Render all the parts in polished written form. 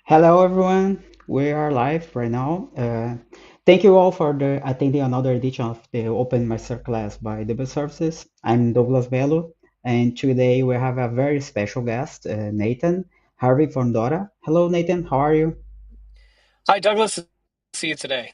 Hello, everyone. We are live right now. Thank you all for attending another edition of the Open Masterclass by DB Services. I'm Douglas Bello, and today we have a very special guest, Nathan Harvey from DORA. Hello, Nathan. How are you? Hi, Douglas. See you today.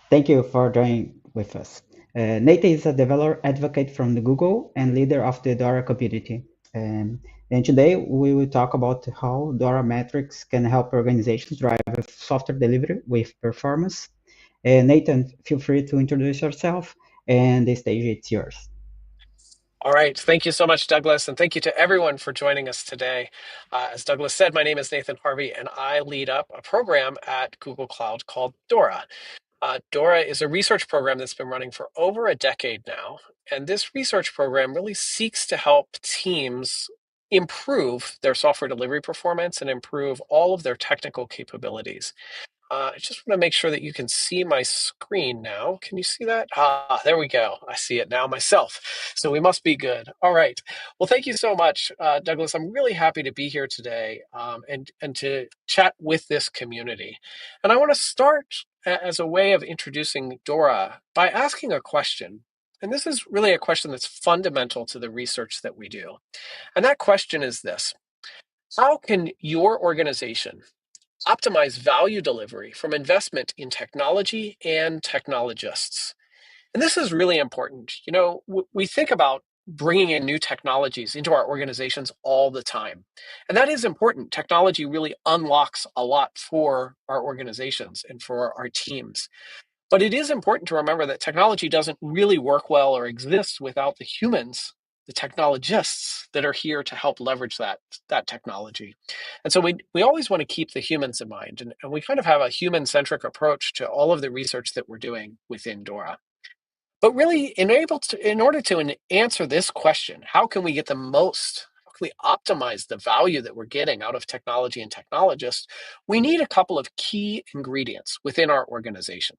Thank you for joining with us. Nathan is a developer advocate from the Google and leader of the DORA community. Um, and today we will talk about how DORA Metrics can help organizations drive software delivery with performance. Nathan, feel free to introduce yourself, and the stage is yours. All right. Thank you so much, Douglas. And thank you to everyone for joining us today. As Douglas said, my name is Nathan Harvey, and I lead up a program at Google Cloud called DORA. DORA is a research program that's been running for over a decade now. And this research program really seeks to help teams improve their software delivery performance and improve all of their technical capabilities. I just want to make sure that you can see my screen now. Can you see that? There we go. I see it now myself. So we must be good. All right. Well, thank you so much, Douglas. I'm really happy to be here today and to chat with this community. And I want to start as a way of introducing Dora by asking a question. And this is really a question that's fundamental to the research that we do. And that question is this: how can your organization optimize value delivery from investment in technology and technologists? And this is really important. You know, we think about bringing in new technologies into our organizations all the time. And that is important. Technology really unlocks a lot for our organizations and for our teams. But it is important to remember that technology doesn't really work well or exist without the humans, the technologists that are here to help leverage that technology. And so we always want to keep the humans in mind. And we kind of have a human-centric approach to all of the research that we're doing within DORA. But really, in order to answer this question, how can we get the most? How can we optimize the value that we're getting out of technology and technologists? We need a couple of key ingredients within our organization.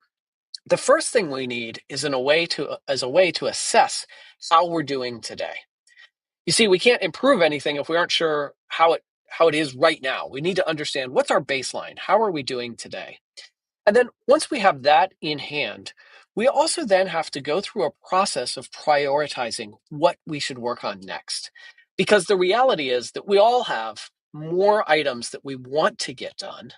The first thing we need is a way to assess how we're doing today. You see, we can't improve anything if we aren't sure how it is right now. We need to understand what's our baseline. How are we doing today? And then once we have that in hand, we also then have to go through a process of prioritizing what we should work on next. Because the reality is that we all have more items that we want to get done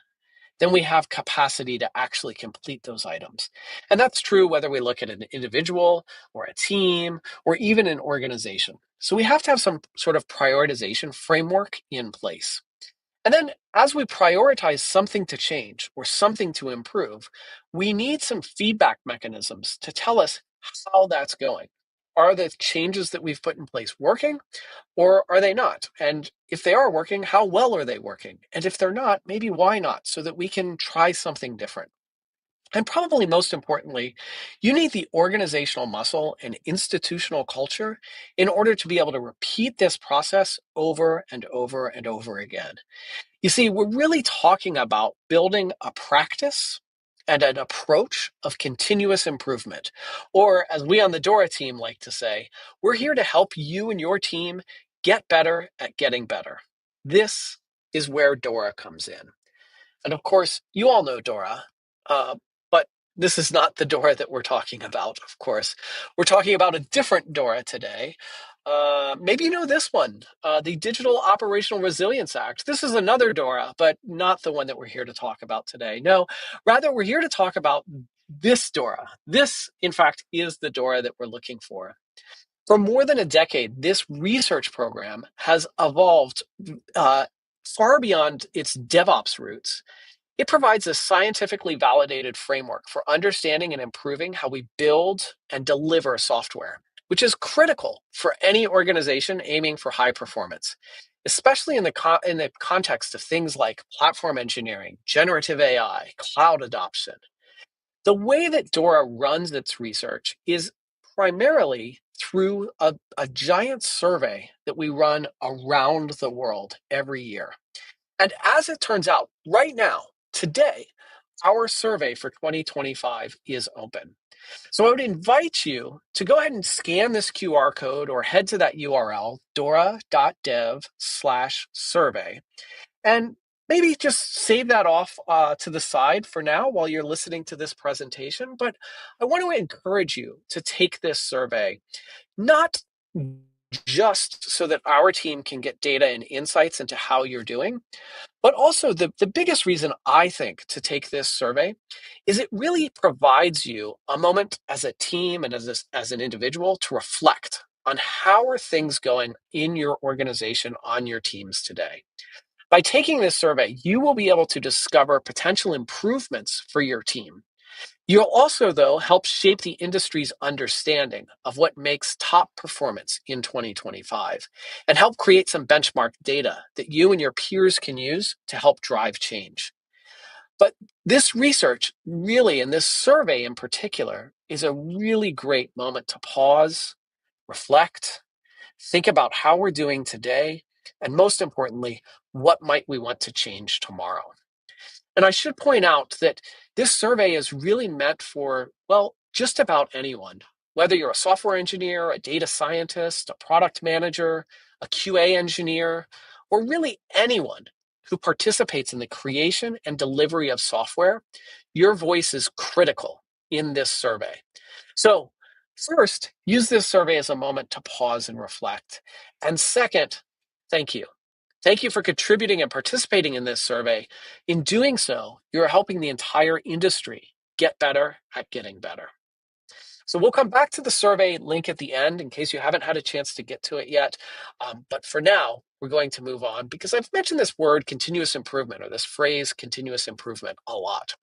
then we have capacity to actually complete those items. And that's true whether we look at an individual or a team or even an organization. So we have to have some sort of prioritization framework in place. And then as we prioritize something to change or something to improve, we need some feedback mechanisms to tell us how that's going. Are the changes that we've put in place working? Or are they not? And if they are working, how well are they working? And if they're not, maybe why not? So that we can try something different. And probably most importantly, you need the organizational muscle and institutional culture in order to be able to repeat this process over and over and over again. You see, we're really talking about building a practice and an approach of continuous improvement. Or, as we on the DORA team like to say, we're here to help you and your team get better at getting better. This is where DORA comes in. And of course, you all know DORA, but this is not the DORA that we're talking about, of course. We're talking about a different DORA today. Maybe you know this one, the Digital Operational Resilience Act. This is another DORA, but not the one that we're here to talk about today. No, rather, we're here to talk about this DORA. This, in fact, is the DORA that we're looking for. For more than a decade, this research program has evolved far beyond its DevOps roots. It provides a scientifically validated framework for understanding and improving how we build and deliver software, which is critical for any organization aiming for high performance, especially in the context of things like platform engineering, generative AI, cloud adoption. The way that DORA runs its research is primarily through a giant survey that we run around the world every year. And as it turns out, right now, today, our survey for 2025 is open. So I would invite you to go ahead and scan this QR code or head to that URL, dora.dev/survey, and maybe just save that off to the side for now while you're listening to this presentation. But I want to encourage you to take this survey, not just so that our team can get data and insights into how you're doing, but also the biggest reason I think to take this survey is it really provides you a moment as a team and as an individual to reflect on how are things going in your organization on your teams today. By taking this survey, you will be able to discover potential improvements for your team. You'll also, though, help shape the industry's understanding of what makes top performance in 2025 and help create some benchmark data that you and your peers can use to help drive change. But this research really, and this survey in particular, is a really great moment to pause, reflect, think about how we're doing today, and most importantly, what might we want to change tomorrow. And I should point out that this survey is really meant for, well, just about anyone, whether you're a software engineer, a data scientist, a product manager, a QA engineer, or really anyone who participates in the creation and delivery of software. Your voice is critical in this survey. So, first, use this survey as a moment to pause and reflect. And second, thank you. Thank you for contributing and participating in this survey. In doing so, you're helping the entire industry get better at getting better. So we'll come back to the survey link at the end in case you haven't had a chance to get to it yet. But for now, we're going to move on because I've mentioned this word continuous improvement or this phrase continuous improvement a lot.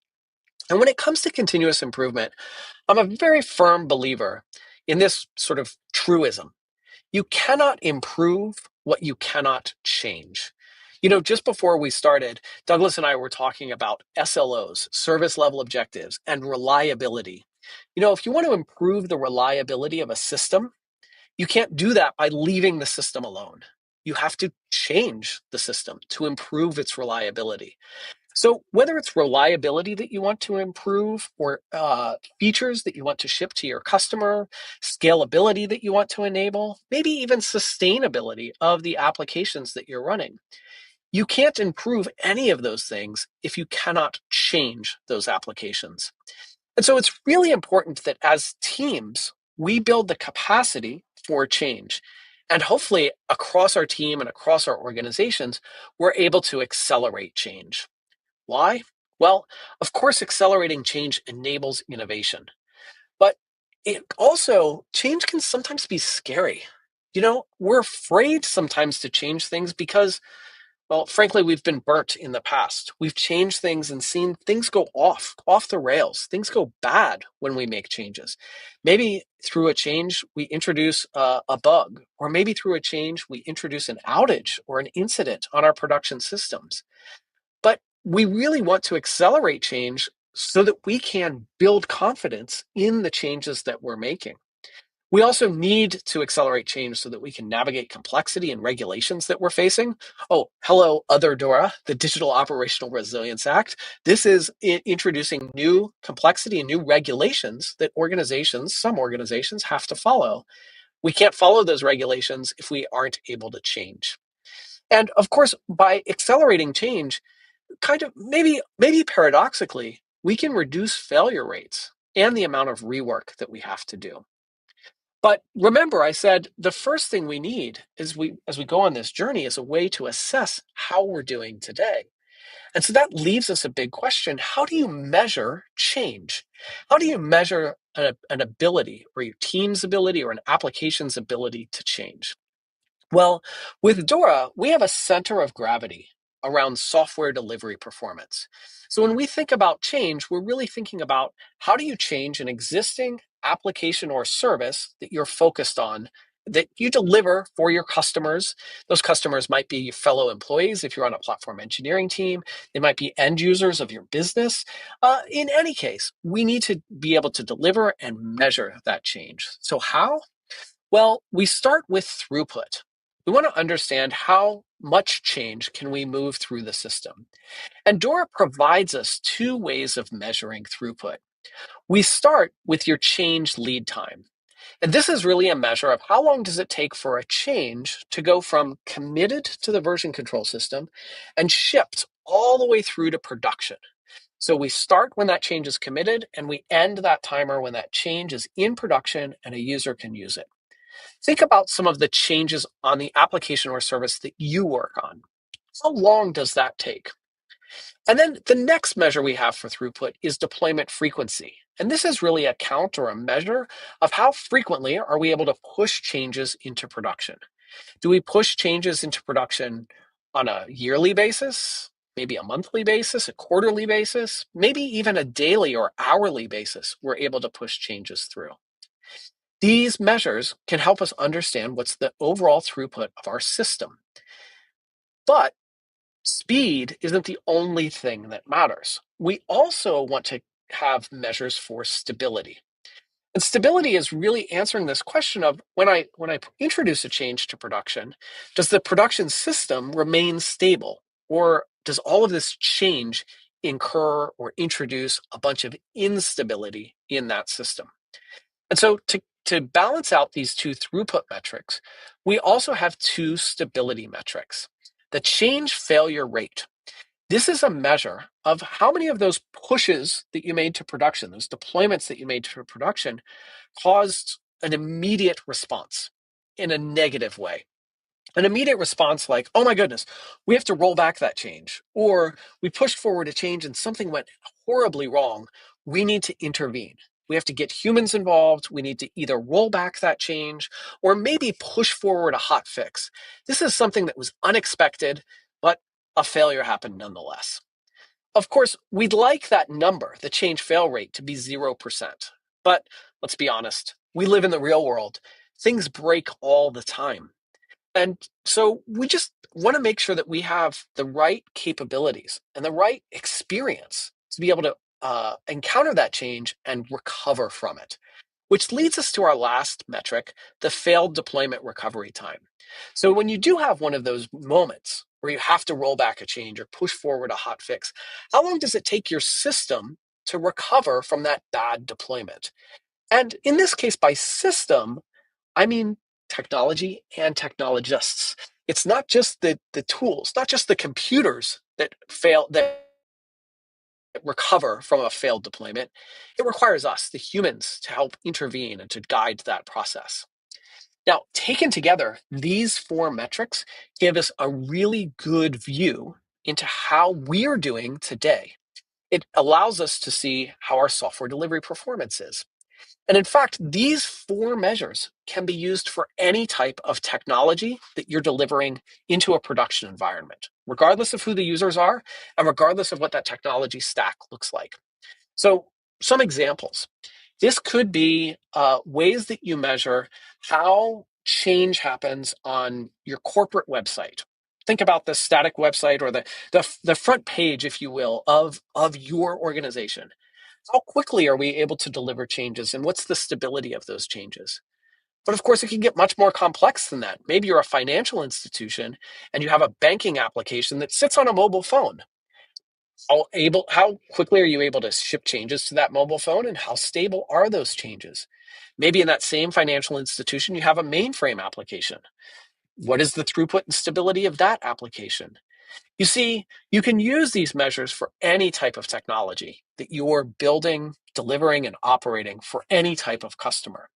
And when it comes to continuous improvement, I'm a very firm believer in this sort of truism. You cannot improve what you cannot change. You know, just before we started, Douglas and I were talking about SLOs, service level objectives, and reliability. You know, if you want to improve the reliability of a system, you can't do that by leaving the system alone. You have to change the system to improve its reliability. So whether it's reliability that you want to improve or features that you want to ship to your customer, scalability that you want to enable, maybe even sustainability of the applications that you're running, you can't improve any of those things if you cannot change those applications. And so it's really important that as teams, we build the capacity for change. And hopefully across our team and across our organizations, we're able to accelerate change. Why? Well, of course, accelerating change enables innovation, but it also, change can sometimes be scary. You know, we're afraid sometimes to change things because, well, frankly, we've been burnt in the past. We've changed things and seen things go off the rails. Things go bad when we make changes. Maybe through a change, we introduce a bug, or maybe through a change, we introduce an outage or an incident on our production systems. But we really want to accelerate change so that we can build confidence in the changes that we're making. We also need to accelerate change so that we can navigate complexity and regulations that we're facing. Oh, hello, other DORA, the Digital Operational Resilience Act. This is introducing new complexity and new regulations that some organizations have to follow. We can't follow those regulations if we aren't able to change. And of course, by accelerating change, kind of maybe paradoxically, we can reduce failure rates and the amount of rework that we have to do. But remember, I said the first thing we need is as we go on this journey is a way to assess how we're doing today. And so that leaves us a big question. How do you measure change? How do you measure an ability or your team's ability or an application's ability to change? Well, with DORA, we have a center of gravity around software delivery performance. So when we think about change, we're really thinking about how do you change an existing application or service that you're focused on, that you deliver for your customers. Those customers might be your fellow employees if you're on a platform engineering team. They might be end users of your business. In any case, we need to be able to deliver and measure that change. So how? Well, we start with throughput, We want to understand how much change can we move through the system. And DORA provides us two ways of measuring throughput. We start with your change lead time. And this is really a measure of how long does it take for a change to go from committed to the version control system and shipped all the way through to production. So we start when that change is committed and we end that timer when that change is in production and a user can use it. Think about some of the changes on the application or service that you work on. How long does that take? And then the next measure we have for throughput is deployment frequency. And this is really a count or a measure of how frequently are we able to push changes into production. Do we push changes into production on a yearly basis, maybe a monthly basis, a quarterly basis, maybe even a daily or hourly basis? We're able to push changes through. These measures can help us understand what's the overall throughput of our system. But speed isn't the only thing that matters. We also want to have measures for stability. And stability is really answering this question of when I introduce a change to production, does the production system remain stable? Or does all of this change incur or introduce a bunch of instability in that system? And so to balance out these two throughput metrics, we also have two stability metrics. The change failure rate. This is a measure of how many of those pushes that you made to production, those deployments that you made to production, caused an immediate response in a negative way. An immediate response like, oh my goodness, we have to roll back that change. Or we pushed forward a change and something went horribly wrong. We need to intervene. We have to get humans involved. We need to either roll back that change or maybe push forward a hot fix. This is something that was unexpected, but a failure happened nonetheless. Of course, we'd like that number, the change fail rate, to be 0%. But let's be honest, we live in the real world. Things break all the time. And so we just want to make sure that we have the right capabilities and the right experience to be able to encounter that change and recover from it. Which leads us to our last metric, the failed deployment recovery time. So when you do have one of those moments where you have to roll back a change or push forward a hot fix, how long does it take your system to recover from that bad deployment? And in this case, by system, I mean technology and technologists. It's not just the tools, not just the computers that fail, that recover from a failed deployment. It requires us, the humans, to help intervene and to guide that process. Now, taken together, these four metrics give us a really good view into how we're doing today. It allows us to see how our software delivery performance is. And in fact, these four measures can be used for any type of technology that you're delivering into a production environment, regardless of who the users are and regardless of what that technology stack looks like. So, some examples. This could be ways that you measure how change happens on your corporate website. Think about the static website or the front page, if you will, of your organization. How quickly are we able to deliver changes and what's the stability of those changes? But of course, it can get much more complex than that. Maybe you're a financial institution and you have a banking application that sits on a mobile phone. How quickly are you able to ship changes to that mobile phone and how stable are those changes? Maybe in that same financial institution, you have a mainframe application. What is the throughput and stability of that application? You see, you can use these measures for any type of technology that you're building, delivering, and operating for any type of customer.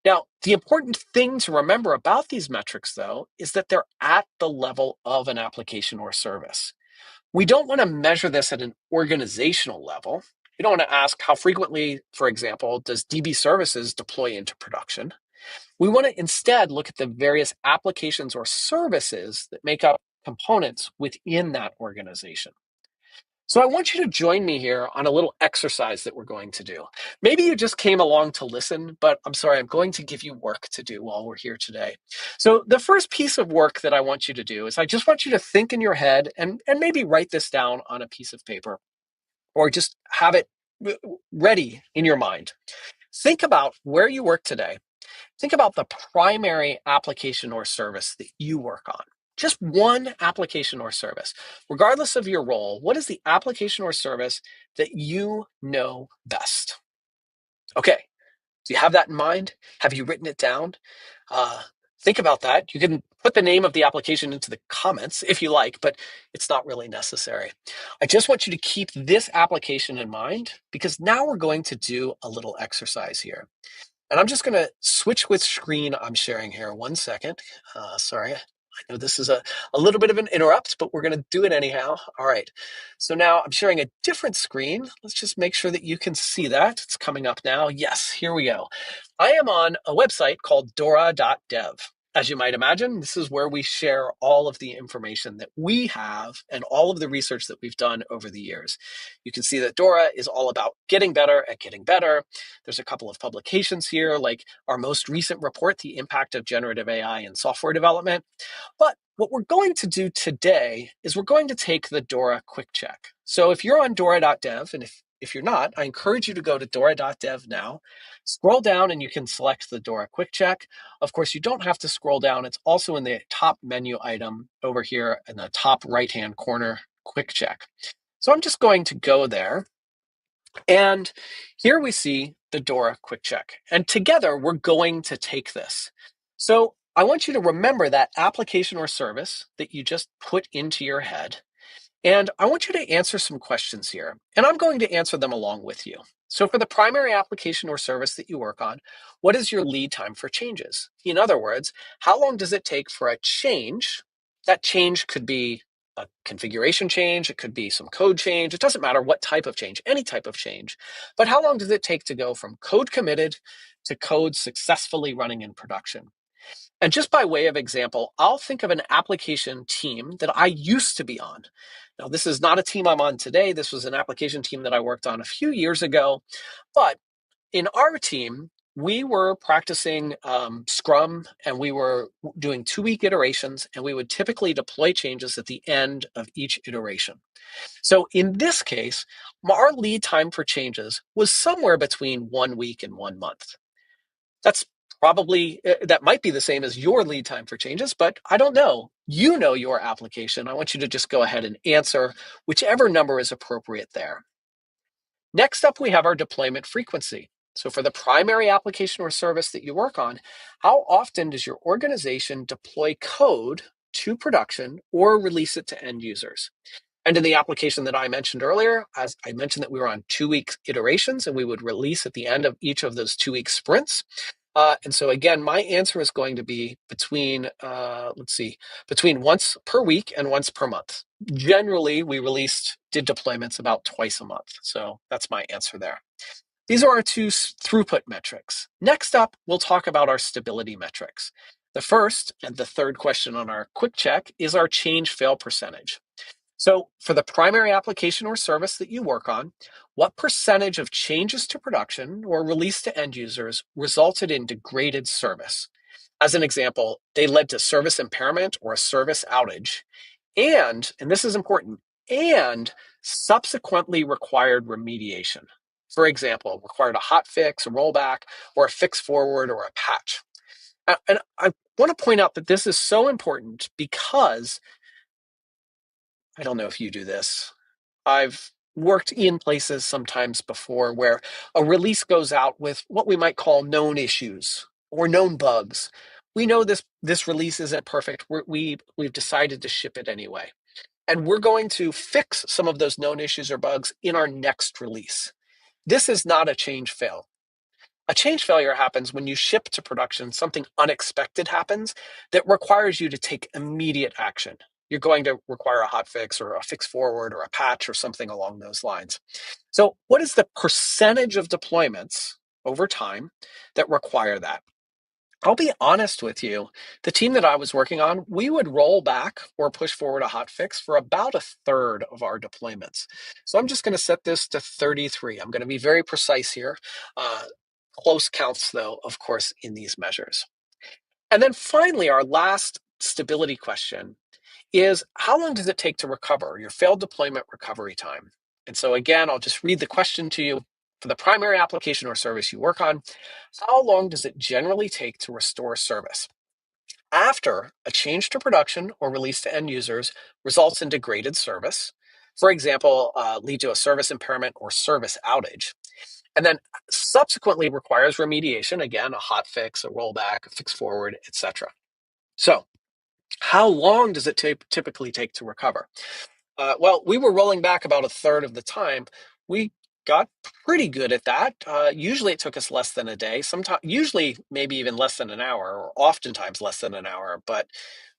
Now, the important thing to remember about these metrics, though, is that they're at the level of an application or service. We don't want to measure this at an organizational level. We don't want to ask how frequently, for example, does DB services deploy into production. We want to instead look at the various applications or services that make up components within that organization. So I want you to join me here on a little exercise that we're going to do. Maybe you just came along to listen, but I'm sorry, I'm going to give you work to do while we're here today. So the first piece of work that I want you to do is I just want you to think in your head and maybe write this down on a piece of paper or just have it ready in your mind. Think about where you work today Think about the primary application or service that you work on. Just one application or service. Regardless of your role, what is the application or service that you know best? Okay, do you have that in mind? Have you written it down? Uh, think about that. You can put the name of the application into the comments if you like, but it's not really necessary. I just want you to keep this application in mind because now we're going to do a little exercise here. And I'm just going to switch which screen I'm sharing here. One second. Sorry. I know this is a little bit of an interrupt, but we're going to do it anyhow. All right. So now I'm sharing a different screen. Let's just make sure that you can see that. It's coming up now. Yes, here we go. I am on a website called DORA.dev. As you might imagine, this is where we share all of the information that we have and all of the research that we've done over the years. You can see that DORA is all about getting better at getting better. There's a couple of publications here, like our most recent report, The Impact of Generative AI in Software Development. But what we're going to do today is we're going to take the DORA quick check. So if you're on Dora.dev, and if you're not, I encourage you to go to Dora.dev now, scroll down and you can select the DORA quick check. Of course, you don't have to scroll down. It's also in the top menu item over here in the top right-hand corner, quick check. So I'm just going to go there. And here we see the DORA quick check. And together we're going to take this. So I want you to remember that application or service that you just put into your head. And I want you to answer some questions here. And I'm going to answer them along with you. So for the primary application or service that you work on, what is your lead time for changes? In other words, how long does it take for a change? That change could be a configuration change, it could be some code change. It doesn't matter what type of change, any type of change. But how long does it take to go from code committed to code successfully running in production? And just by way of example, I'll think of an application team that I used to be on. Now, this is not a team I'm on today. This was an application team that I worked on a few years ago. But in our team, we were practicing Scrum and we were doing 2-week iterations, and we would typically deploy changes at the end of each iteration. So in this case, our lead time for changes was somewhere between 1 week and 1 month. That's probably, that might be the same as your lead time for changes, but I don't know. You know your application. I want you to just go ahead and answer whichever number is appropriate there. Next up, we have our deployment frequency. So for the primary application or service that you work on, how often does your organization deploy code to production or release it to end users? And in the application that I mentioned earlier, as I mentioned that we were on 2-week iterations and we would release at the end of each of those 2-week sprints. And so again, my answer is going to be between, between once per week and once per month. Generally, we did deployments about twice a month. So that's my answer there. These are our two throughput metrics. Next up, we'll talk about our stability metrics. The first and the third question on our quick check is our change fail percentage. So for the primary application or service that you work on, what percentage of changes to production or release to end users resulted in degraded service? As an example, they led to service impairment or a service outage, and this is important, and subsequently required remediation. For example, required a hot fix, a rollback, or a fix forward or a patch. And I want to point out that this is so important because I don't know if you do this. I've worked in places sometimes before where a release goes out with what we might call known issues or known bugs. We know this release isn't perfect. We've decided to ship it anyway. And we're going to fix some of those known issues or bugs in our next release. This is not a change fail. A change failure happens when you ship to production, something unexpected happens that requires you to take immediate action. You're going to require a hot fix or a fix forward or a patch or something along those lines. So what is the percentage of deployments over time that require that? I'll be honest with you, the team that I was working on, we would roll back or push forward a hot fix for about a third of our deployments. So I'm just going to set this to 33. I'm going to be very precise here. Close counts, though, of course, in these measures. And then finally, our last stability question is how long does it take to recover your failed deployment recovery time? And so again, I'll just read the question to you. For the primary application or service you work on, how long does it generally take to restore service? After a change to production or release to end users results in degraded service, for example, lead to a service impairment or service outage, and then subsequently requires remediation, again, a hot fix, a rollback, a fix forward, etc. So, how long does it typically take to recover? Well, we were rolling back about a third of the time. We got pretty good at that. Usually it took us less than a day, sometimes, usually maybe even less than an hour, or oftentimes less than an hour. But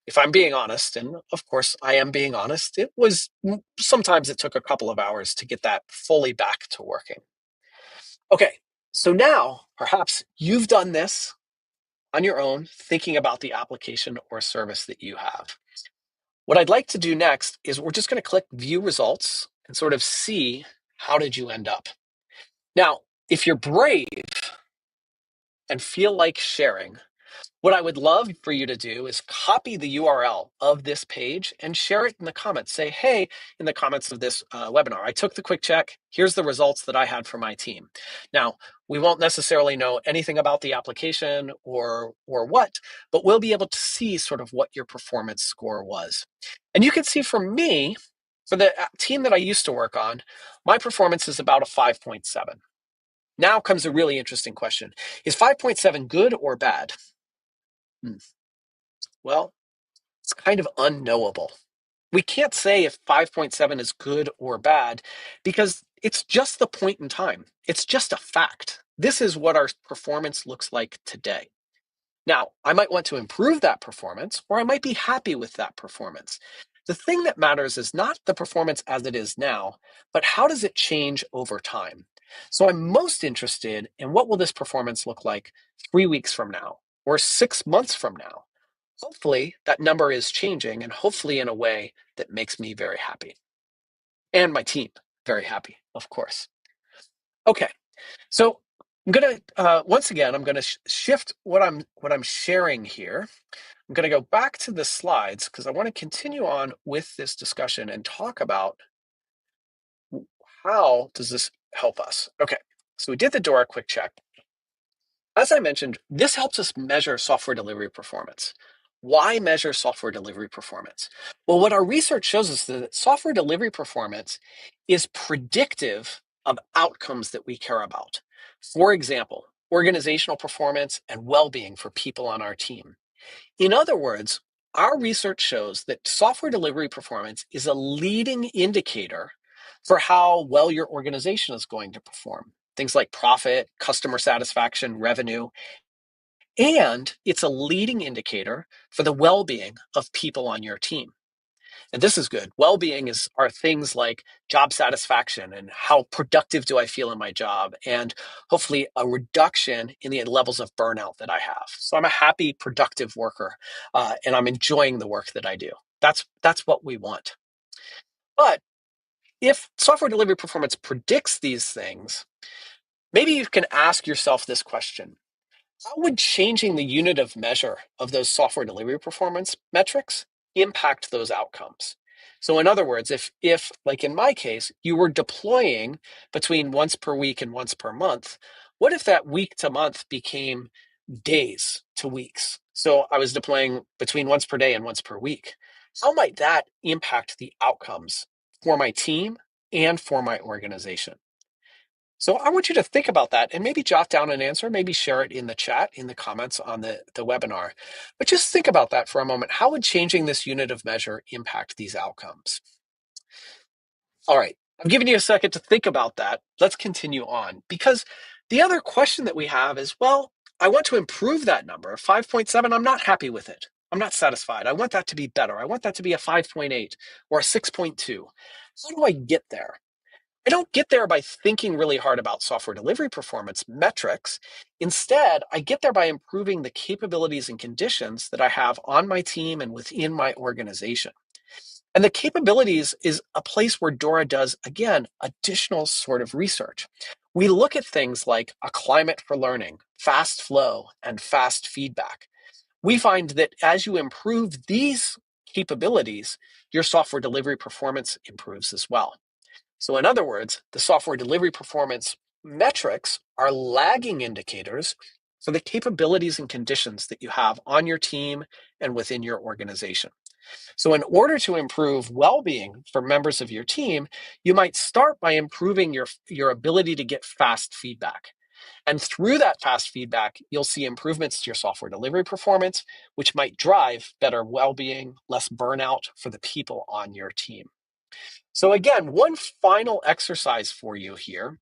if I'm being honest, and of course I am being honest, sometimes it took a couple of hours to get that fully back to working. Okay, so now perhaps you've done this on your own, thinking about the application or service that you have. What I'd like to do next is we're just going to click view results and sort of see how did you end up. Now, if you're brave and feel like sharing, what I would love for you to do is copy the URL of this page and share it in the comments. Say, hey, in the comments of this webinar, I took the quick check. Here's the results that I had for my team. Now, we won't necessarily know anything about the application or what, but we'll be able to see sort of what your performance score was. And you can see for me, for the team that I used to work on, my performance is about a 5.7. Now comes a really interesting question. Is 5.7 good or bad? Well, it's kind of unknowable. We can't say if 5.7 is good or bad because it's just the point in time. It's just a fact. This is what our performance looks like today. Now, I might want to improve that performance, or I might be happy with that performance. The thing that matters is not the performance as it is now, but how does it change over time? So I'm most interested in what will this performance look like 3 weeks from now, or 6 months from now? Hopefully that number is changing, and hopefully in a way that makes me very happy and my team very happy, of course. Okay, so I'm gonna once again I'm gonna shift what I'm sharing here. I'm gonna go back to the slides because I want to continue on with this discussion and talk about how does this help us. Okay, so we did the DORA quick check. As I mentioned, this helps us measure software delivery performance. Why measure software delivery performance? Well, what our research shows us is that software delivery performance is predictive of outcomes that we care about. For example, organizational performance and well-being for people on our team. In other words, our research shows that software delivery performance is a leading indicator for how well your organization is going to perform. Things like profit, customer satisfaction, revenue, and it's a leading indicator for the well-being of people on your team. And this is good. Well-being are things like job satisfaction and how productive do I feel in my job, and hopefully a reduction in the levels of burnout that I have. So I'm a happy, productive worker, and I'm enjoying the work that I do. That's what we want. But if software delivery performance predicts these things, maybe you can ask yourself this question. How would changing the unit of measure of those software delivery performance metrics impact those outcomes? So in other words, if like in my case, you were deploying between once per week and once per month, what if that week to month became days to weeks? So I was deploying between once per day and once per week. How might that impact the outcomes for my team and for my organization? So I want you to think about that and maybe jot down an answer, maybe share it in the chat, in the comments on the webinar. But just think about that for a moment. How would changing this unit of measure impact these outcomes? All right, I've given you a second to think about that. Let's continue on, because the other question that we have is, well, I want to improve that number. 5.7, I'm not happy with it. I'm not satisfied. I want that to be better. I want that to be a 5.8 or a 6.2. How do I get there? I don't get there by thinking really hard about software delivery performance metrics. Instead, I get there by improving the capabilities and conditions that I have on my team and within my organization. And the capabilities is a place where DORA does, again, additional sort of research. We look at things like a climate for learning, fast flow, and fast feedback. We find that as you improve these capabilities, your software delivery performance improves as well. So in other words, the software delivery performance metrics are lagging indicators for the capabilities and conditions that you have on your team and within your organization. So, in order to improve well being for members of your team, you might start by improving your ability to get fast feedback. And through that fast feedback, you'll see improvements to your software delivery performance, which might drive better well being, less burnout for the people on your team. So, again, one final exercise for you here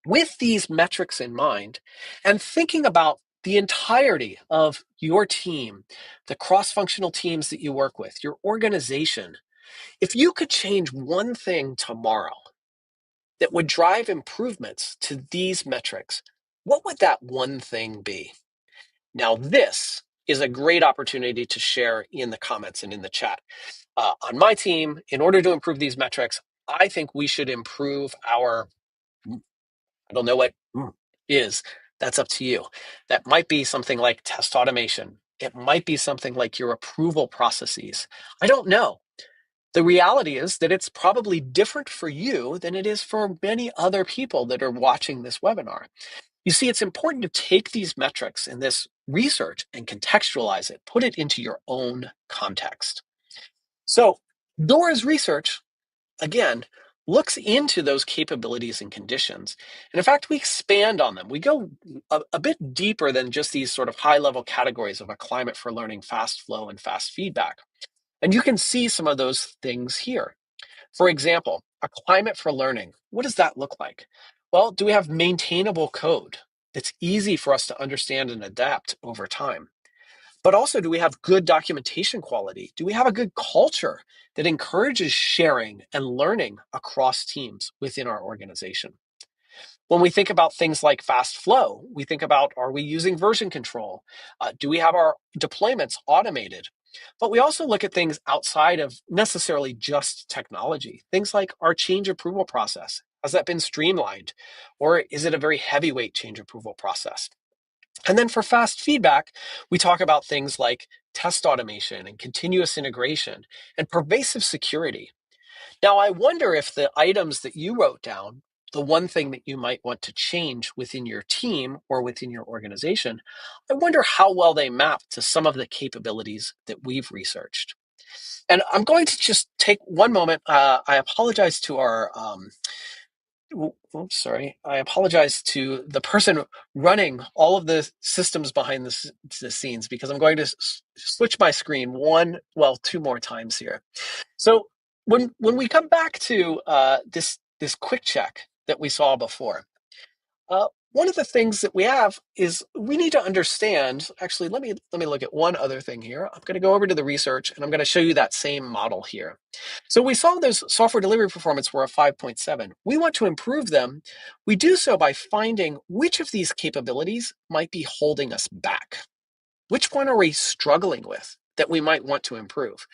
with these metrics in mind and thinking about the entirety of your team, the cross functional teams that you work with, your organization. If you could change one thing tomorrow that would drive improvements to these metrics, what would that one thing be? Now, this is a great opportunity to share in the comments and in the chat. On my team, in order to improve these metrics, I think we should improve our, I don't know what is. That's up to you. That might be something like test automation. It might be something like your approval processes. I don't know. The reality is that it's probably different for you than it is for many other people that are watching this webinar. You see, it's important to take these metrics and this research and contextualize it, put it into your own context. So, DORA's research, again, looks into those capabilities and conditions. And in fact, we expand on them. We go a bit deeper than just these sort of high level categories of a climate for learning, fast flow, and fast feedback. And you can see some of those things here. For example, a climate for learning. What does that look like? Well, do we have maintainable code that's easy for us to understand and adapt over time? But also, do we have good documentation quality? Do we have a good culture that encourages sharing and learning across teams within our organization? When we think about things like fast flow, we think about, are we using version control? Do we have our deployments automated? But we also look at things outside of necessarily just technology. Things like our change approval process. Has that been streamlined? Or is it a very heavyweight change approval process? And then for fast feedback, we talk about things like test automation and continuous integration and pervasive security. Now, I wonder if the items that you wrote down, the one thing that you might want to change within your team or within your organization, I wonder how well they map to some of the capabilities that we've researched. And I'm going to just take one moment. I apologize to our oops, sorry. I apologize to the person running all of the systems behind the scenes because I'm going to switch my screen two more times here. So when we come back to this quick check that we saw before, one of the things that we have is we need to understand. Actually, let me look at one other thing here. I'm going to go over to the research and I'm going to show you that same model here. So we saw those software delivery performance were a 5.7. We want to improve them. We do so by finding which of these capabilities might be holding us back. Which one are we struggling with that we might want to improve?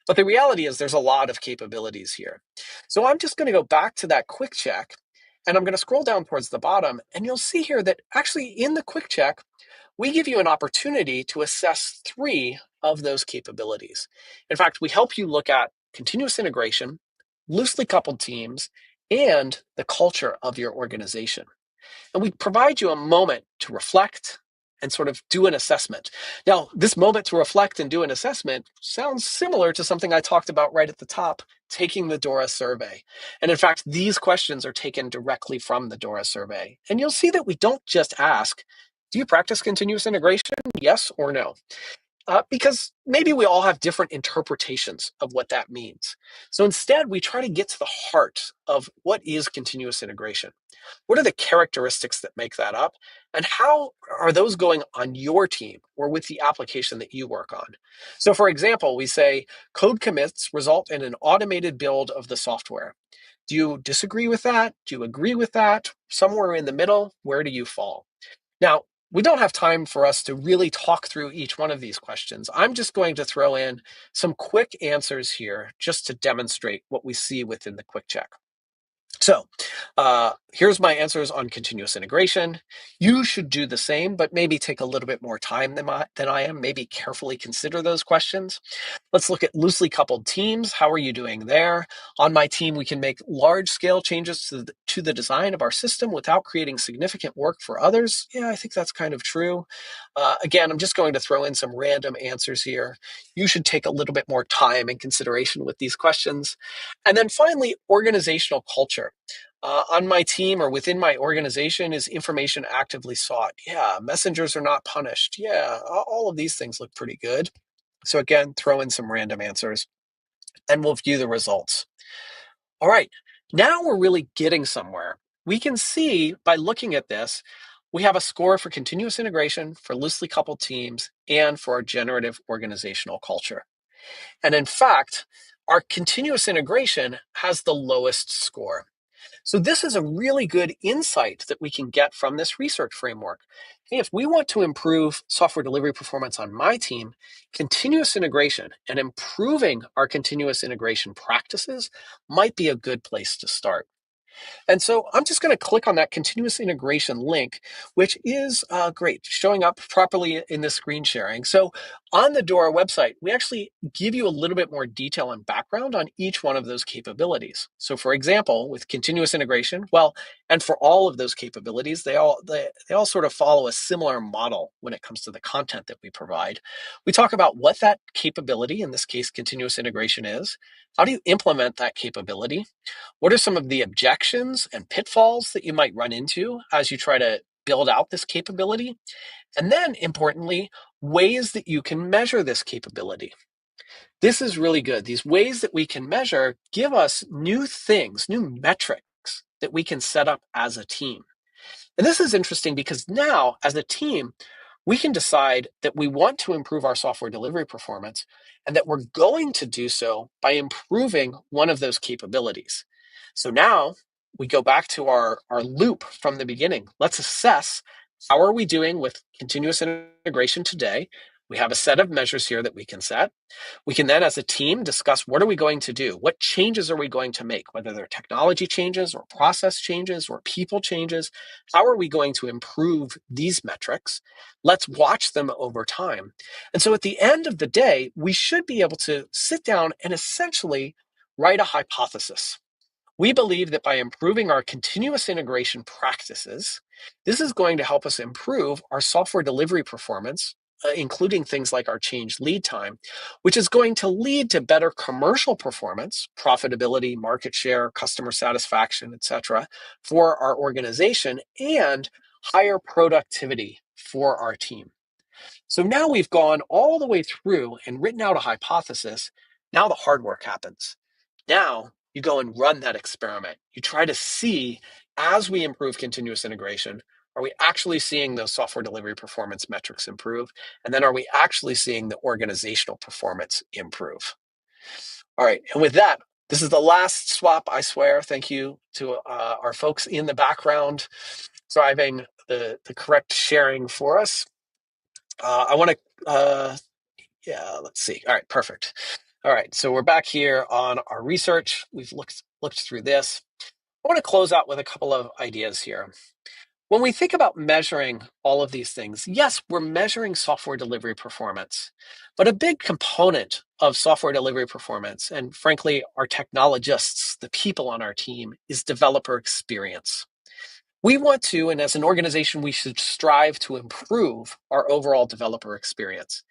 But the reality is there's a lot of capabilities here. So I'm just going to go back to that quick check and I'm going to scroll down towards the bottom and you'll see here that actually in the quick check, we give you an opportunity to assess 3 of those capabilities. In fact, we help you look at continuous integration, loosely coupled teams, and the culture of your organization. And we provide you a moment to reflect and sort of do an assessment. Now, this moment to reflect and do an assessment sounds similar to something I talked about right at the top, taking the DORA survey. And in fact, these questions are taken directly from the DORA survey. And you'll see that we don't just ask, do you practice continuous integration? Yes or no? Because maybe we all have different interpretations of what that means. So instead, we try to get to the heart of what is continuous integration. What are the characteristics that make that up? And how are those going on your team or with the application that you work on? So, for example, we say code commits result in an automated build of the software. Do you disagree with that? Do you agree with that? Somewhere in the middle, where do you fall? Now, we don't have time for us to really talk through each one of these questions. I'm just going to throw in some quick answers here just to demonstrate what we see within the quick check. So here's my answers on continuous integration. You should do the same, but maybe take a little bit more time than I am. Maybe carefully consider those questions. Let's look at loosely coupled teams. How are you doing there? On my team, we can make large scale changes to the design of our system without creating significant work for others. Yeah, I think that's kind of true. Again, I'm just going to throw in some random answers here. You should take a little bit more time and consideration with these questions. And then finally, organizational culture. On my team or within my organization, is information actively sought? Yeah. Messengers are not punished? Yeah. All of these things look pretty good. So again, throw in some random answers and we'll view the results. All right, now we're really getting somewhere. We can see by looking at this, we have a score for continuous integration, for loosely coupled teams, and for our generative organizational culture. And in fact, our continuous integration has the lowest score. So this is a really good insight that we can get from this research framework. Hey, if we want to improve software delivery performance on my team, continuous integration and improving our continuous integration practices might be a good place to start. And so I'm just going to click on that continuous integration link, which is great, showing up properly in the screen sharing. So on the DORA website, we actually give you a little bit more detail and background on each one of those capabilities. So for example, with continuous integration, well, and for all of those capabilities, they all sort of follow a similar model when it comes to the content that we provide. We talk about what that capability, in this case, continuous integration is. How do you implement that capability? What are some of the objections and pitfalls that you might run into as you try to build out this capability? And then, importantly, ways that you can measure this capability. This is really good. These ways that we can measure give us new things, new metrics that we can set up as a team. And this is interesting because now, as a team, we can decide that we want to improve our software delivery performance and that we're going to do so by improving one of those capabilities. So now we go back to our loop from the beginning. Let's assess, how are we doing with continuous integration today? We have a set of measures here that we can set. We can then, as a team, discuss, what are we going to do? What changes are we going to make? Whether they're technology changes or process changes or people changes, how are we going to improve these metrics? Let's watch them over time. And so at the end of the day, we should be able to sit down and essentially write a hypothesis. We believe that by improving our continuous integration practices, this is going to help us improve our software delivery performance, including things like our change lead time, which is going to lead to better commercial performance, profitability, market share, customer satisfaction, etc., for our organization, and higher productivity for our team. So now we've gone all the way through and written out a hypothesis. Now the hard work happens. Now you go and run that experiment. You try to see, as we improve continuous integration, are we actually seeing those software delivery performance metrics improve? And then are we actually seeing the organizational performance improve? All right. And with that, this is the last swap, I swear. Thank you to our folks in the background driving the correct sharing for us. I want to, yeah, let's see. All right, perfect. All right, so we're back here on our research. We've looked through this. I want to close out with a couple of ideas here. When we think about measuring all of these things, yes, we're measuring software delivery performance, but a big component of software delivery performance, and frankly, our technologists, the people on our team, is developer experience. We want to, and as an organization, we should strive to improve our overall developer experience.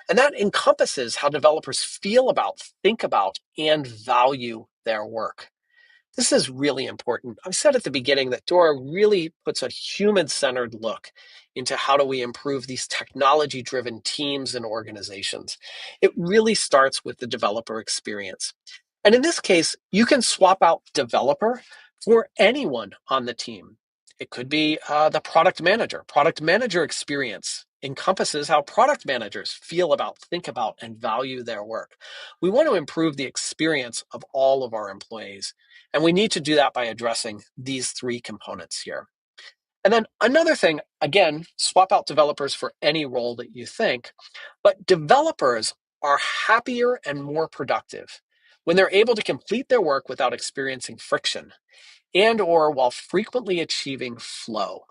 And that encompasses how developers feel about, think about, and value their work. This is really important. I said at the beginning that DORA really puts a human-centered look into how do we improve these technology-driven teams and organizations. It really starts with the developer experience. And in this case, you can swap out developer for anyone on the team. It could be the product manager. Product manager experience encompasses how product managers feel about, think about, and value their work. We want to improve the experience of all of our employees. And we need to do that by addressing these three components here. And then another thing, again, swap out developers for any role that you think, but developers are happier and more productive when they're able to complete their work without experiencing friction. and or while frequently achieving flow.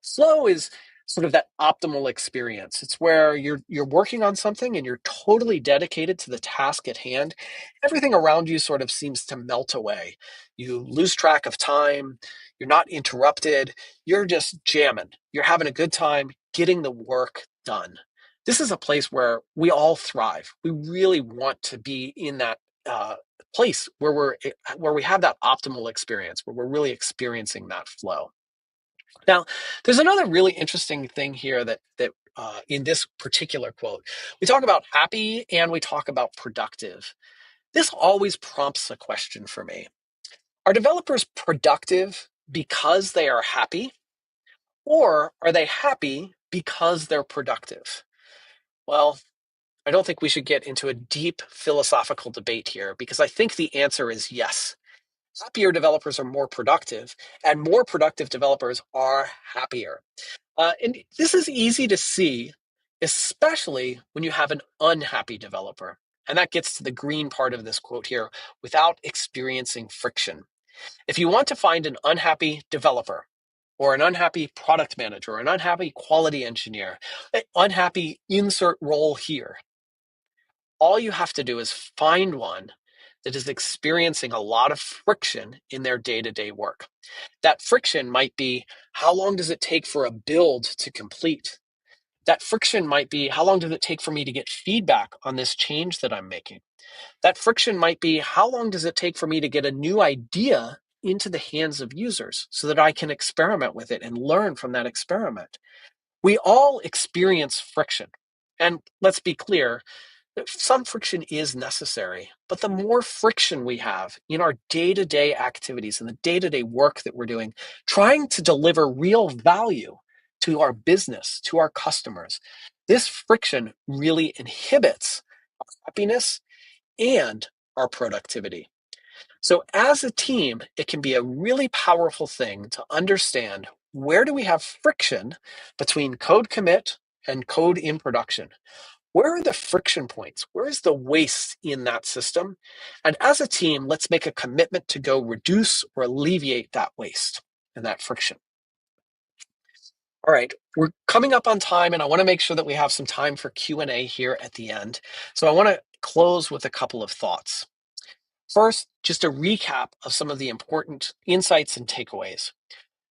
Flow is sort of that optimal experience. It's where you're working on something and you're totally dedicated to the task at hand. Everything around you sort of seems to melt away. You lose track of time, you're not interrupted, you're just jamming. You're having a good time getting the work done. This is a place where we all thrive. We really want to be in that place where we have that optimal experience, where we're really experiencing that flow. Now, there's another really interesting thing here that in this particular quote, we talk about happy and we talk about productive. This always prompts a question for me. Are developers productive because they are happy, or are they happy because they're productive? Well, I don't think we should get into a deep philosophical debate here because I think the answer is yes. Happier developers are more productive, and more productive developers are happier. And this is easy to see, especially when you have an unhappy developer. And that gets to the green part of this quote here, without experiencing friction. If you want to find an unhappy developer, or an unhappy product manager, or an unhappy quality engineer, an unhappy insert role here, all you have to do is find one that is experiencing a lot of friction in their day-to-day work. That friction might be, how long does it take for a build to complete? That friction might be, how long does it take for me to get feedback on this change that I'm making? That friction might be, how long does it take for me to get a new idea into the hands of users so that I can experiment with it and learn from that experiment? We all experience friction. And let's be clear, some friction is necessary, but the more friction we have in our day-to-day activities and the day-to-day work that we're doing, trying to deliver real value to our business, to our customers, this friction really inhibits our happiness and our productivity. So as a team, it can be a really powerful thing to understand, where do we have friction between code commit and code in production? Where are the friction points? Where is the waste in that system? And as a team, let's make a commitment to go reduce or alleviate that waste and that friction. All right, we're coming up on time, and I want to make sure that we have some time for Q&A here at the end. So I want to close with a couple of thoughts. First, just a recap of some of the important insights and takeaways.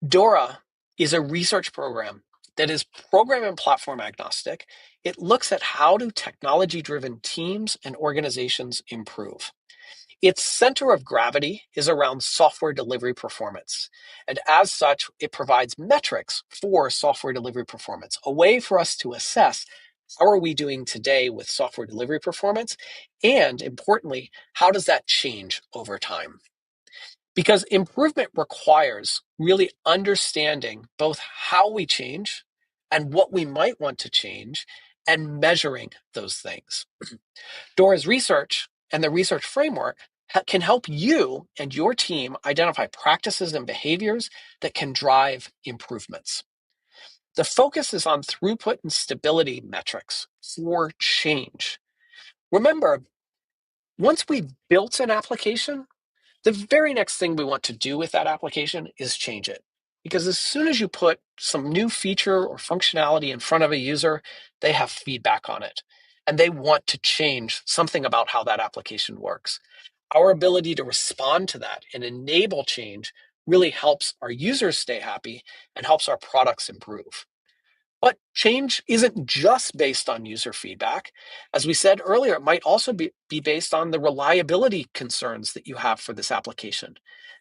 DORA is a research program that is program and platform agnostic. It looks at how do technology-driven teams and organizations improve. Its center of gravity is around software delivery performance. And as such, it provides metrics for software delivery performance, a way for us to assess, how are we doing today with software delivery performance? And importantly, how does that change over time? Because improvement requires really understanding both how we change and what we might want to change, and measuring those things. DORA's research and the research framework can help you and your team identify practices and behaviors that can drive improvements. The focus is on throughput and stability metrics for change. Remember, once we've built an application, the very next thing we want to do with that application is change it. Because as soon as you put some new feature or functionality in front of a user, they have feedback on it. And they want to change something about how that application works. Our ability to respond to that and enable change really helps our users stay happy and helps our products improve. But change isn't just based on user feedback. As we said earlier, it might also be based on the reliability concerns that you have for this application.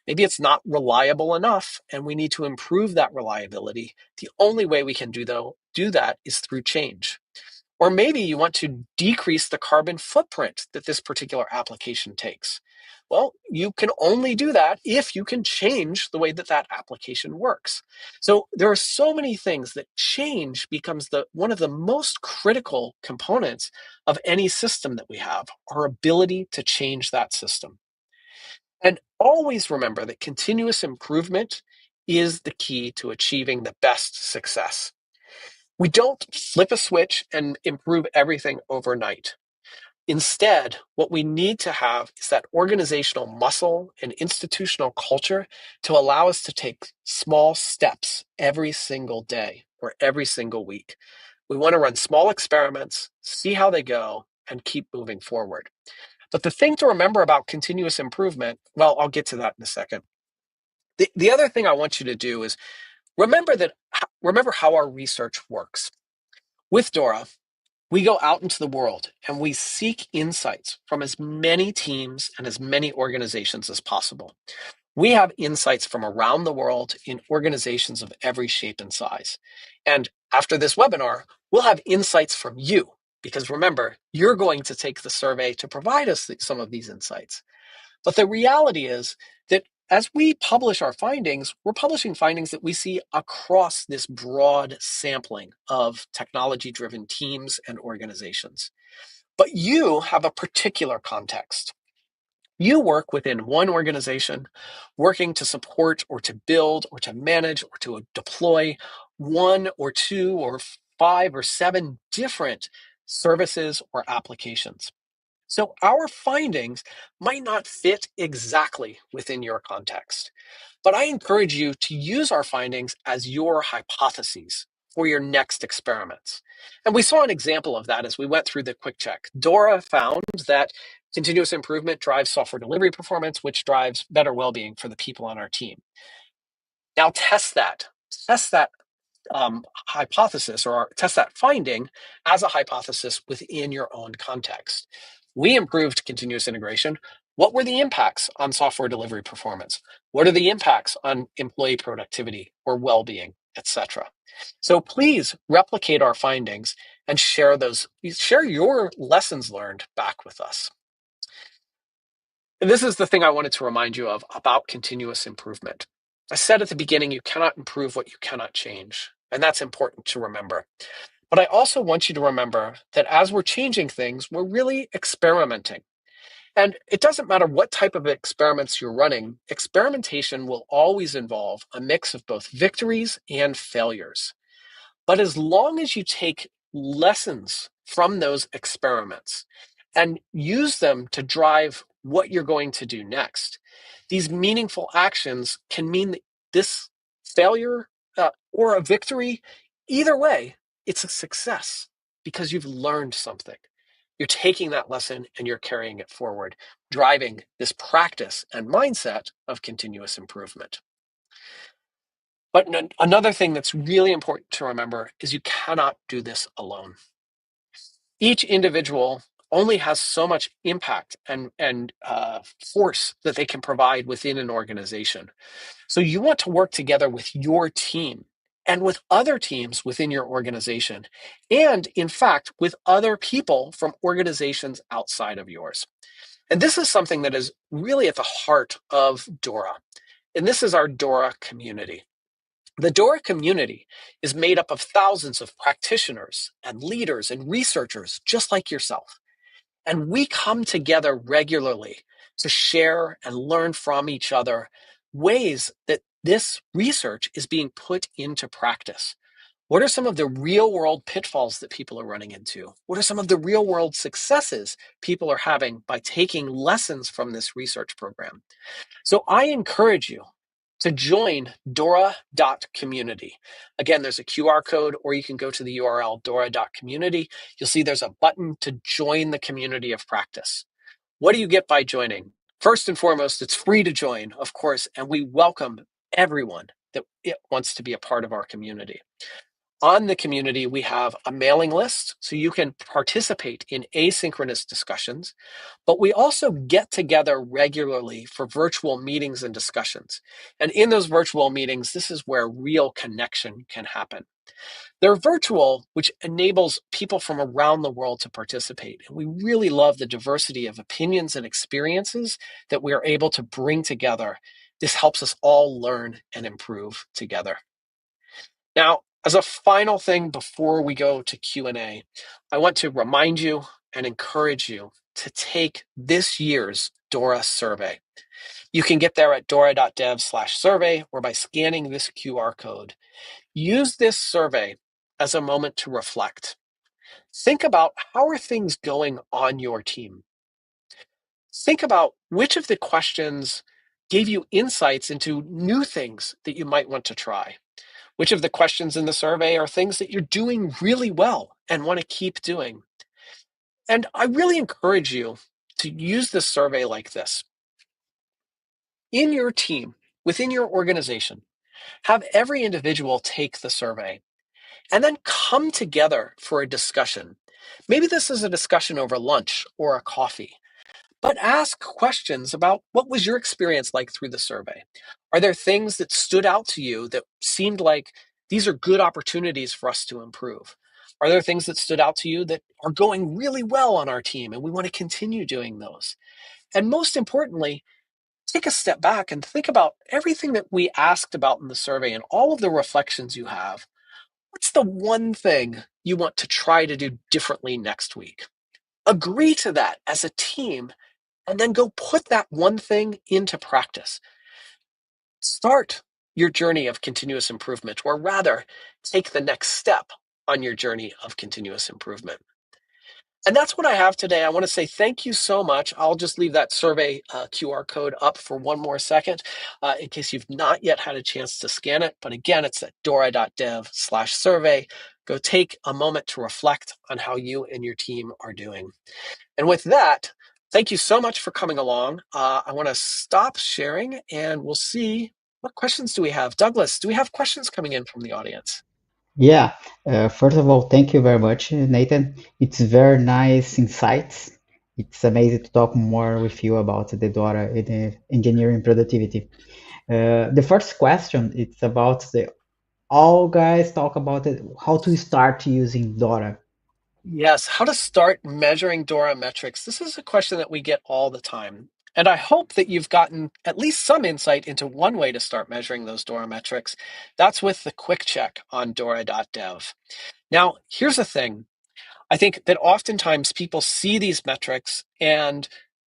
Maybe it's not reliable enough, and we need to improve that reliability. The only way we can do that is through change. Or maybe you want to decrease the carbon footprint that this particular application takes. Well, you can only do that if you can change the way that that application works. So there are so many things that change becomes one of the most critical components of any system that we have, our ability to change that system. And always remember that continuous improvement is the key to achieving the best success. We don't flip a switch and improve everything overnight. Instead, what we need to have is that organizational muscle and institutional culture to allow us to take small steps every single day or every single week. We want to run small experiments, see how they go, and keep moving forward. But the thing to remember about continuous improvement, well, I'll get to that in a second. The other thing I want you to do is remember how our research works. With DORA, we go out into the world and we seek insights from as many teams and as many organizations as possible. We have insights from around the world in organizations of every shape and size. And after this webinar, we'll have insights from you, because remember, you're going to take the survey to provide us some of these insights. But the reality is that as we publish our findings, we're publishing findings that we see across this broad sampling of technology-driven teams and organizations. But you have a particular context. You work within one organization, working to support or to build or to manage or to deploy one or two or five or seven different services or applications. So our findings might not fit exactly within your context, but I encourage you to use our findings as your hypotheses for your next experiments. And we saw an example of that as we went through the quick check. DORA found that continuous improvement drives software delivery performance, which drives better well-being for the people on our team. Now test that. Test that hypothesis, or test that finding as a hypothesis within your own context. We improved continuous integration. What were the impacts on software delivery performance? What are the impacts on employee productivity or well-being, etc.? So please replicate our findings and share your lessons learned back with us. And this is the thing I wanted to remind you of about continuous improvement. I said at the beginning, you cannot improve what you cannot change. And that's important to remember. But I also want you to remember that as we're changing things, we're really experimenting. And it doesn't matter what type of experiments you're running, experimentation will always involve a mix of both victories and failures. But as long as you take lessons from those experiments and use them to drive what you're going to do next, these meaningful actions can mean that this failure or a victory, either way, it's a success because you've learned something. You're taking that lesson and you're carrying it forward, driving this practice and mindset of continuous improvement. But another thing that's really important to remember is you cannot do this alone. Each individual only has so much impact and force that they can provide within an organization. So you want to work together with your team and with other teams within your organization, and in fact, with other people from organizations outside of yours. And this is something that is really at the heart of DORA. And this is our DORA community. The DORA community is made up of thousands of practitioners and leaders and researchers just like yourself. And we come together regularly to share and learn from each other ways that this research is being put into practice. What are some of the real world pitfalls that people are running into? What are some of the real world successes people are having by taking lessons from this research program? So I encourage you to join Dora.community. Again, there's a QR code, or you can go to the URL Dora.community. You'll see there's a button to join the community of practice. What do you get by joining? First and foremost, it's free to join, of course, and we welcome everyone that wants to be a part of our community. On the community, we have a mailing list, so you can participate in asynchronous discussions, but we also get together regularly for virtual meetings and discussions. And in those virtual meetings, this is where real connection can happen. They're virtual, which enables people from around the world to participate. And we really love the diversity of opinions and experiences that we are able to bring together. This helps us all learn and improve together. Now, as a final thing before we go to Q&A, I want to remind you and encourage you to take this year's DORA survey. You can get there at dora.dev/survey or by scanning this QR code. Use this survey as a moment to reflect. Think about how are things going on your team. Think about which of the questions gave you insights into new things that you might want to try. Which of the questions in the survey are things that you're doing really well and want to keep doing? And I really encourage you to use this survey like this. In your team, within your organization, have every individual take the survey and then come together for a discussion. Maybe this is a discussion over lunch or a coffee. But ask questions about what was your experience like through the survey? Are there things that stood out to you that seemed like these are good opportunities for us to improve? Are there things that stood out to you that are going really well on our team and we want to continue doing those? And most importantly, take a step back and think about everything that we asked about in the survey and all of the reflections you have. What's the one thing you want to try to do differently next week? Agree to that as a team and then go put that one thing into practice. Start your journey of continuous improvement, or rather, take the next step on your journey of continuous improvement. And that's what I have today. I want to say thank you so much. I'll just leave that survey QR code up for one more second in case you've not yet had a chance to scan it. But again, it's at dora.dev/survey. Go take a moment to reflect on how you and your team are doing. And with that, thank you so much for coming along. I want to stop sharing and we'll see what questions do we have. Douglas, do we have questions coming in from the audience? Yeah, first of all, thank you very much, Nathan. It's very nice insights. It's amazing to talk more with you about the DORA in engineering productivity. The first question, it's about the all guys talk about it, how to start using DORA. Yes, how to start measuring DORA metrics. This is a question that we get all the time. And I hope that you've gotten at least some insight into one way to start measuring those DORA metrics. That's with the quick check on dora.dev. Now, here's the thing. I think that oftentimes people see these metrics and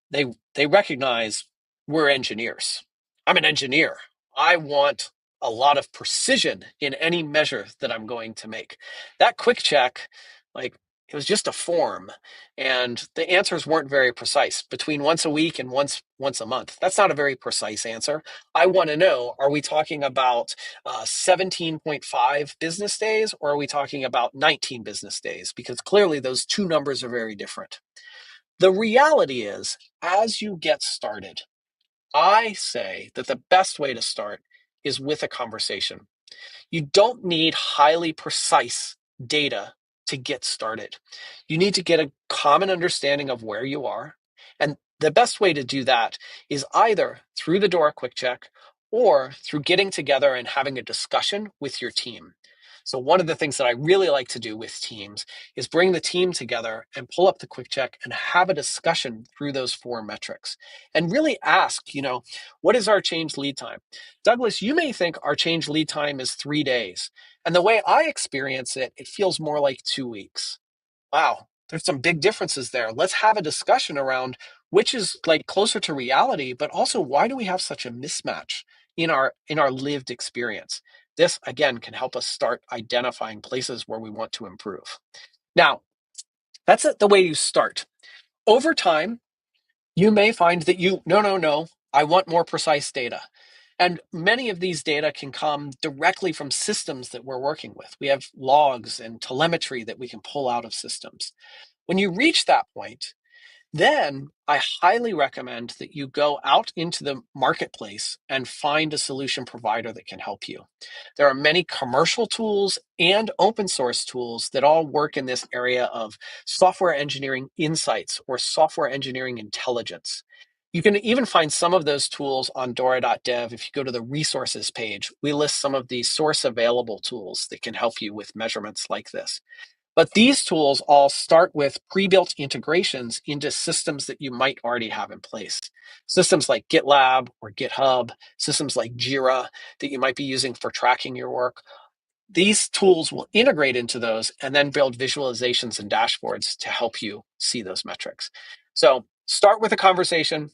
they they recognize we're engineers. I'm an engineer. I want a lot of precision in any measure that I'm going to make. That quick check, like it was just a form and the answers weren't very precise between once a week and once a month. That's not a very precise answer. I want to know, are we talking about 17.5 business days or are we talking about 19 business days? Because clearly those two numbers are very different. The reality is, as you get started, I say that the best way to start is with a conversation. You don't need highly precise data to get started. You need to get a common understanding of where you are. And the best way to do that is either through the DORA Quick Check or through getting together and having a discussion with your team. So one of the things that I really like to do with teams is bring the team together and pull up the quick check and have a discussion through those four metrics and really ask, what is our change lead time? Douglas, you may think our change lead time is 3 days. And the way I experience it, it feels more like 2 weeks. Wow, there's some big differences there. Let's have a discussion around which is like closer to reality, but also why do we have such a mismatch in our lived experience? This again can help us start identifying places where we want to improve. Now, that's the way you start. Over time, you may find that no, I want more precise data. And many of these data can come directly from systems that we're working with. We have logs and telemetry that we can pull out of systems. When you reach that point, then I highly recommend that you go out into the marketplace and find a solution provider that can help you. There are many commercial tools and open source tools that all work in this area of software engineering insights or software engineering intelligence. You can even find some of those tools on dora.dev. If you go to the resources page, we list some of the source available tools that can help you with measurements like this. But these tools all start with pre-built integrations into systems that you might already have in place. Systems like GitLab or GitHub, systems like Jira that you might be using for tracking your work. These tools will integrate into those and then build visualizations and dashboards to help you see those metrics. So start with a conversation,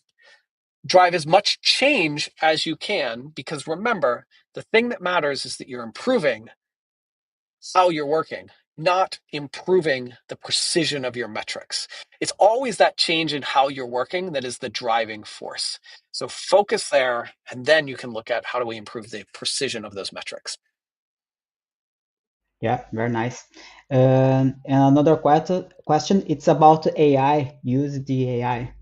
drive as much change as you can, because remember, the thing that matters is that you're improving how you're working. not improving the precision of your metrics. It's always that change in how you're working that is the driving force. So focus there, and then you can look at how do we improve the precision of those metrics. Yeah, very nice. And another question, it's about AI, use the AI.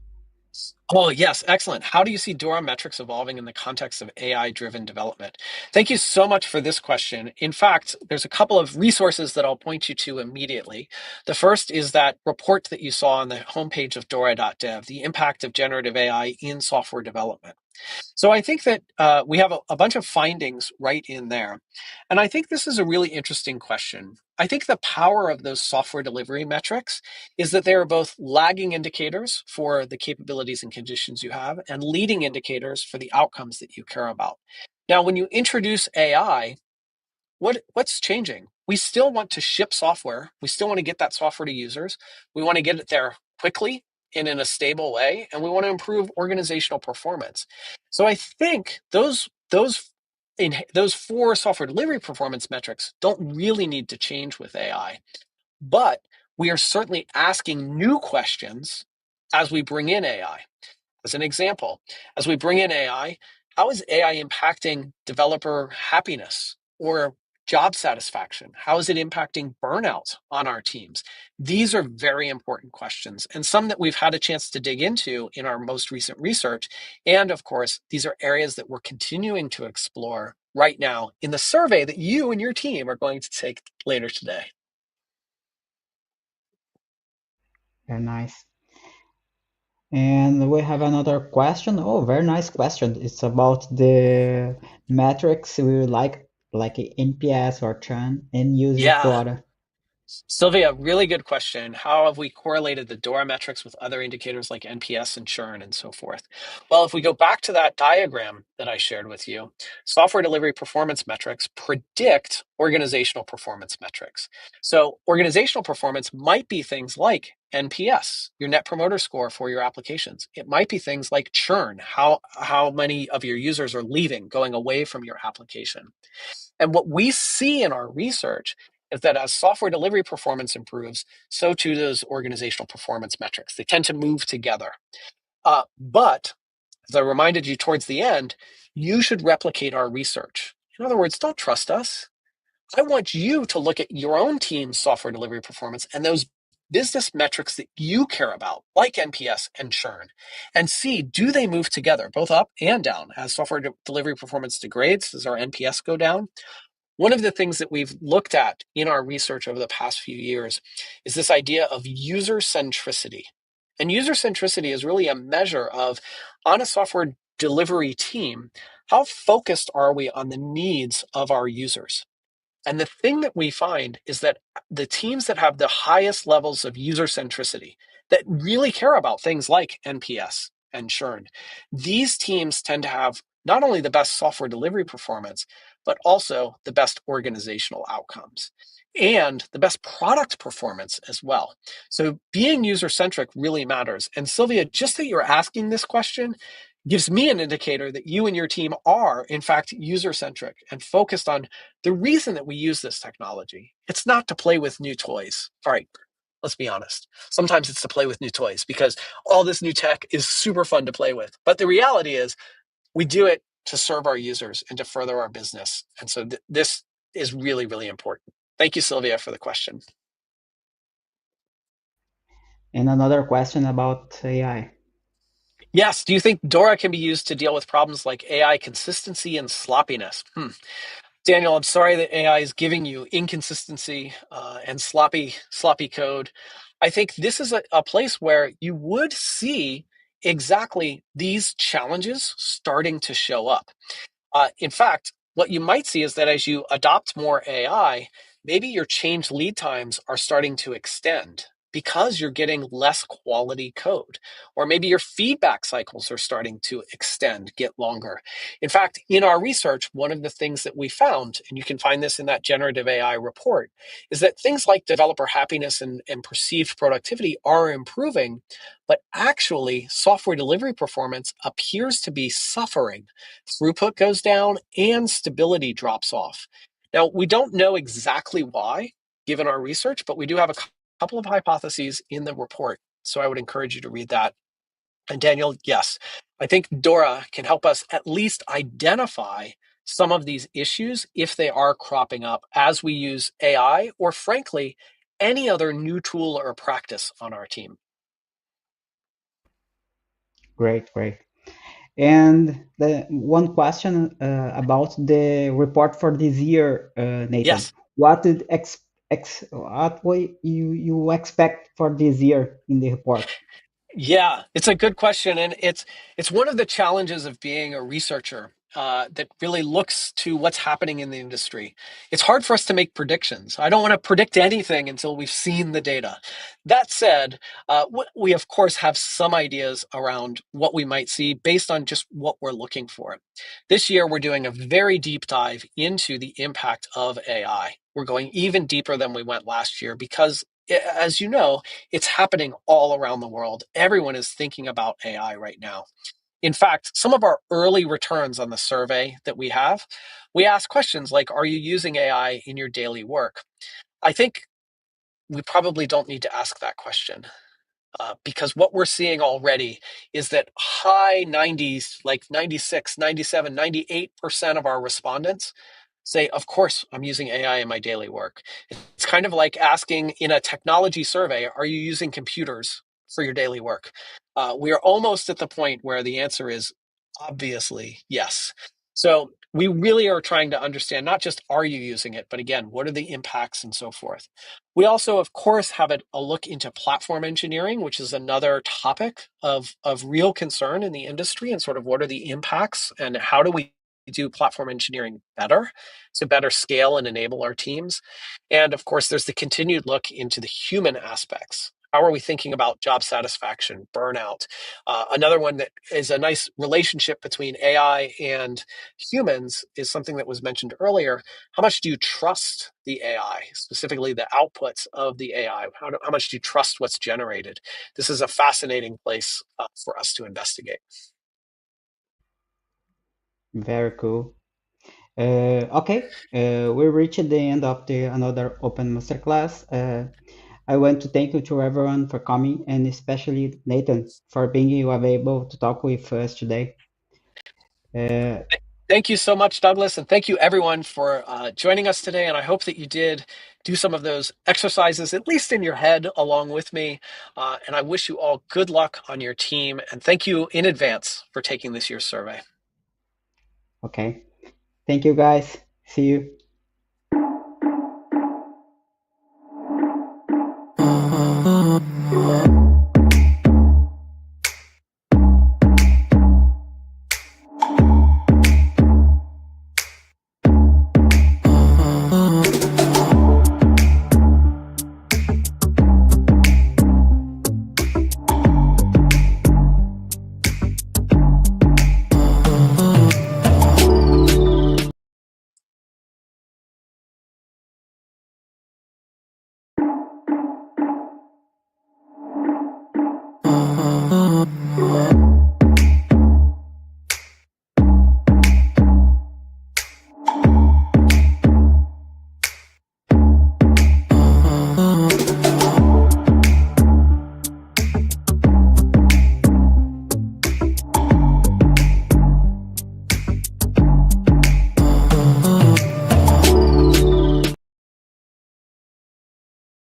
Oh, yes, excellent. How do you see DORA metrics evolving in the context of AI-driven development? Thank you so much for this question. In fact, there's a couple of resources that I'll point you to immediately. The first is that report that you saw on the homepage of Dora.dev, the impact of generative AI in software development. So I think that we have a bunch of findings right in there. And I think this is a really interesting question. I think the power of those software delivery metrics is that they are both lagging indicators for the capabilities and conditions you have and leading indicators for the outcomes that you care about. Now, when you introduce AI, what's changing? We still want to ship software. We still want to get that software to users. We want to get it there quickly and in a stable way, and we want to improve organizational performance. So I think those four software delivery performance metrics don't really need to change with AI, but we are certainly asking new questions as we bring in AI. As an example, as we bring in AI, how is AI impacting developer happiness or job satisfaction? How is it impacting burnout on our teams? These are very important questions and some that we've had a chance to dig into in our most recent research. And of course, these are areas that we're continuing to explore right now in the survey that you and your team are going to take later today. Very nice. And we have another question. Oh, very nice question. It's about the metrics we like NPS or churn, and use Yeah, DORA. Sylvia, really good question. How have we correlated the DORA metrics with other indicators like NPS and churn and so forth? Well, if we go back to that diagram that I shared with you, software delivery performance metrics predict organizational performance metrics. So, organizational performance might be things like NPS, your net promoter score for your applications. It might be things like churn, how many of your users are leaving, going away from your application. And what we see in our research is that as software delivery performance improves, so too does organizational performance metrics. They tend to move together. But as I reminded you towards the end, you should replicate our research. In other words, don't trust us. I want you to look at your own team's software delivery performance and those business metrics that you care about, like NPS and churn, and see, do they move together, both up and down? As software delivery performance degrades, does our NPS go down? One of the things that we've looked at in our research over the past few years is this idea of user centricity. And user centricity is really a measure of, on a software delivery team, how focused are we on the needs of our users? And the thing that we find is that the teams that have the highest levels of user centricity, that really care about things like NPS and churn, these teams tend to have not only the best software delivery performance, but also the best organizational outcomes and the best product performance as well. So being user centric really matters. And Sylvia, just that you're asking this question gives me an indicator that you and your team are, in fact, user centric and focused on the reason that we use this technology. It's not to play with new toys. All right, let's be honest. Sometimes it's to play with new toys because all this new tech is super fun to play with. But the reality is, we do it to serve our users and to further our business. And so this is really, really important. Thank you, Sylvia, for the question. And another question about AI. Yes, do you think DORA can be used to deal with problems like AI consistency and sloppiness? Daniel, I'm sorry that AI is giving you inconsistency and sloppy code. I think this is a place where you would see exactly these challenges starting to show up. In fact, what you might see is that as you adopt more AI, maybe your change lead times are starting to extend because you're getting less quality code. Or maybe your feedback cycles are starting to extend, get longer. In fact, in our research, one of the things that we found, and you can find this in that generative AI report, is that things like developer happiness and perceived productivity are improving, but actually software delivery performance appears to be suffering. Throughput goes down and stability drops off. Now, we don't know exactly why. given our research, but we do have a couple of hypotheses in the report. So I would encourage you to read that. And Daniel, yes, I think DORA can help us at least identify some of these issues if they are cropping up as we use AI or, frankly, any other new tool or practice on our team. Great, great. And the one question about the report for this year, Nathan. Yes. What did what way you expect for this year in the report? Yeah, it's a good question, and it's one of the challenges of being a researcher that really looks to what's happening in the industry. It's hard for us to make predictions. I don't want to predict anything until we've seen the data. That said, we of course have some ideas around what we might see based on just what we're looking for. This year, we're doing a very deep dive into the impact of AI. We're going even deeper than we went last year because, as you know, it's happening all around the world. Everyone is thinking about AI right now. In fact, some of our early returns on the survey that we ask questions like, are you using AI in your daily work? I think we probably don't need to ask that question because what we're seeing already is that high 90s, like 96, 97, 98% of our respondents say, of course, I'm using AI in my daily work. It's kind of like asking in a technology survey, are you using computers for your daily work? We are almost at the point where the answer is obviously yes. So we really are trying to understand not just are you using it, but again, what are the impacts and so forth. We also, of course, have a look into platform engineering, which is another topic of real concern in the industry and sort of what are the impacts and how do we do platform engineering better to better scale and enable our teams. And of course, there's the continued look into the human aspects. How are we thinking about job satisfaction, burnout? Another one that is a nice relationship between AI and humans is something that was mentioned earlier. How much do you trust the AI, specifically the outputs of the AI? How much do you trust what's generated? This is a fascinating place for us to investigate. Very cool. Okay, we reached the end of the another open masterclass. I want to thank you to everyone for coming, and especially Nathan for being available to talk with us today. Uh, Thank you so much, Douglas, and thank you everyone for joining us today. And I hope that you did do some of those exercises, at least in your head, along with me. And I wish you all good luck on your team. And thank you in advance for taking this year's survey. okay, thank you guys. See you.